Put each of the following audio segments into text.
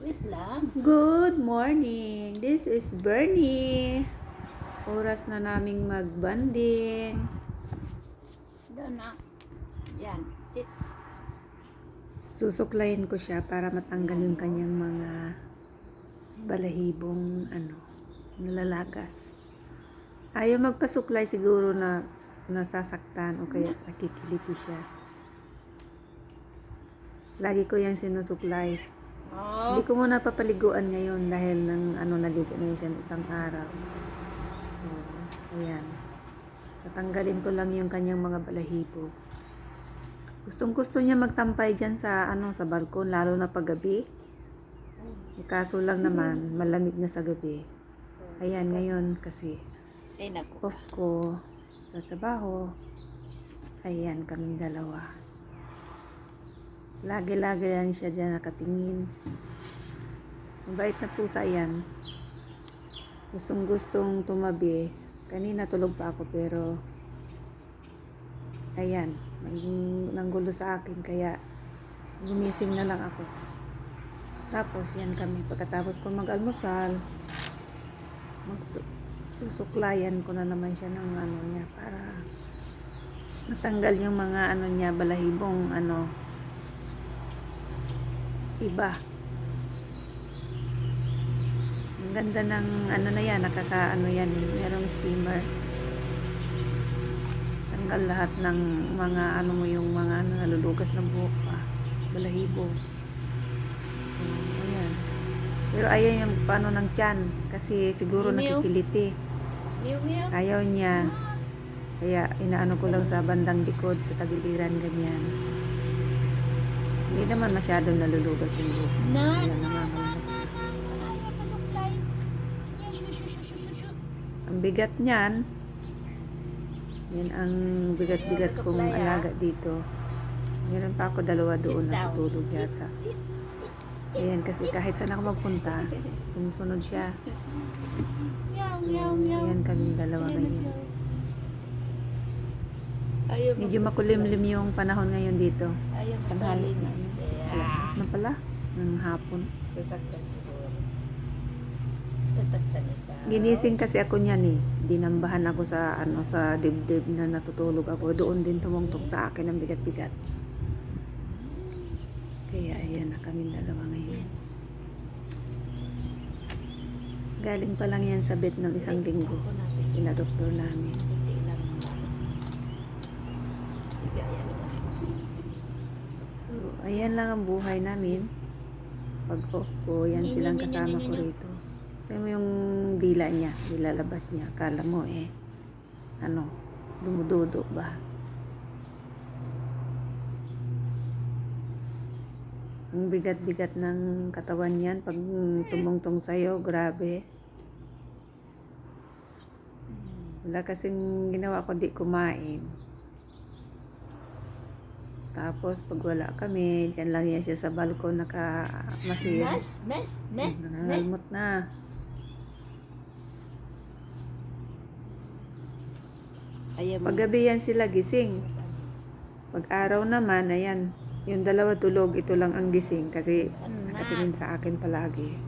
Wait lang. Good morning! This is Bernie. Oras na naming magbanding. Doon na. Diyan. Sit. Susuklayin ko siya para matanggal yung kanyang mga balahibong nalalagas. Ayaw magpasuklay siguro na nasasaktan o kaya nakikiliti siya. Lagi ko yung sinusuklay. Oh. Hindi ko muna papaliguan ngayon dahil naligo na siya isang araw. So, ayan. Tatanggalin ko lang yung kanyang mga balahibo. Gustong-gusto niya magtampay dyan sa balkon, lalo na paggabi. Kaso lang naman, malamig na sa gabi. Ayan, ngayon kasi Ay, naku. off ko sa trabaho. Ayan, kaming dalawa. Lagi-lagi lang siya dyan nakatingin. Mabait na pusa yan. Gustong-gustong tumabi. Kanina tulog pa ako pero ayan, nanggulo sa akin kaya gumising na lang ako. Tapos yan kami. Pagkatapos ko mag-almusal, susuklayan ko na naman siya ng niya para matanggal yung mga niya, balahibong iba. Ang ganda ng na yan, yan, merong steamer. Tanggal lahat ng mga yung mga nalulugas ng buhok pa, balahibo. Ayan. Pero ayaw yung paano ng tiyan kasi siguro Meow. nakikiliti. Meow, meow. Ayaw niya. Kaya inaano ko lang sa bandang likod, sa tagiliran, ganyan. Hindi naman masyadong nalulugas yung buhok. Na, Kaya na, na, nangangalat. na, na, na. Ayaw pasuklay. Yan, shoot. Ang bigat niyan, yan ang bigat-bigat kong alaga dito. Meron pa ako dalawa doon Sit down. natutulog yata. Sit. Ayan, kasi kahit saan ako magpunta, sumusunod siya. Meow, So, meow, meow. ayan kaming dalawa Ayan na ngayon. siya. Ayaw Medyo magpasuklay. makulimlim yung panahon ngayon dito. Ayaw Tanghali na. magpalinis. Alas 2 na pala, ng hapon. Sasaktan siguro. Tataktan ito. Ginising kasi ako niyan eh. Dinambahan ako sa dibdib na natutulog ako. Doon din tumungtong sa akin ang bigat-bigat. Kaya ayan na kami dalawa ngayon. Galing pa lang yan sa bed ng isang linggo. Pinadoktor namin. Hindi lang malas. So, ayan lang ang buhay namin. Pag off ko, yan silang kasama ko rito. Tingnan mo yung dila niya, nilalabas niya. Akala mo dumududo ba? Ang bigat-bigat ng katawan yan pag tumungtong sa'yo, grabe. Wala kasing ginawa kundi kumain. Tapos pag wala kami, dyan lang yan siya sa balkon nakamasid. Mes. Nangangalmot na. Pag gabi yan sila gising. Pag araw naman, ayan, yung dalawa tulog, ito lang ang gising kasi nakatingin sa akin palagi.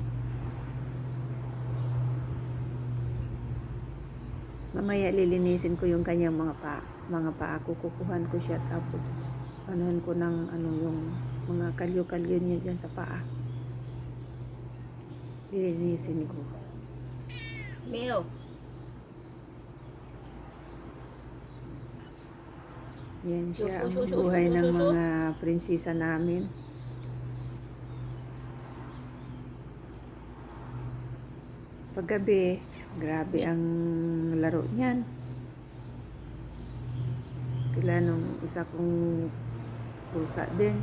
Mamaya lilinisin ko yung kanyang mga paa. Kukuhan ko siya tapos anuhan ko ng yung mga kalyo-kalyo niya dyan sa paa. Lilinisin ko. Meow. Yan siya ang buhay ng mga prinsesa namin. Paggabi, grabe ang laro niyan. Sila nung isa kong pusa din.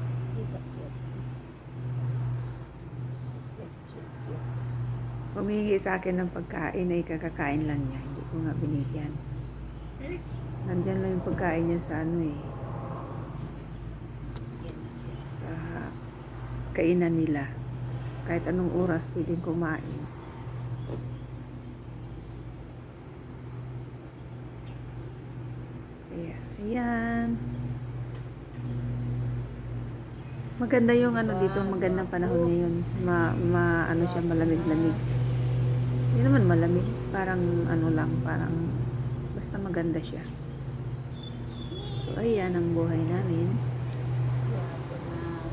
Humingi sa akin ng pagkain ay kakakain lang niya. Hindi ko nga binigyan. Nandyan lang yung pagkain niya sa sa kainan nila. Kahit anong oras pwedeng kumain. Kaya, ayan. Maganda yung ano dito, magandang panahon ngayon. Ano siya, malamig-lamig. Hindi naman malamig, parang ano lang, parang basta maganda siya. So, ayan ang buhay namin.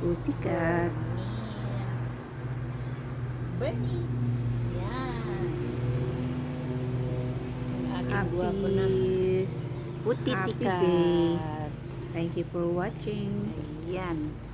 Pusikat. Bernie. Yan. Ang aking guwapo na Happy puti Happy tikat. day. Thank you for watching. Yan.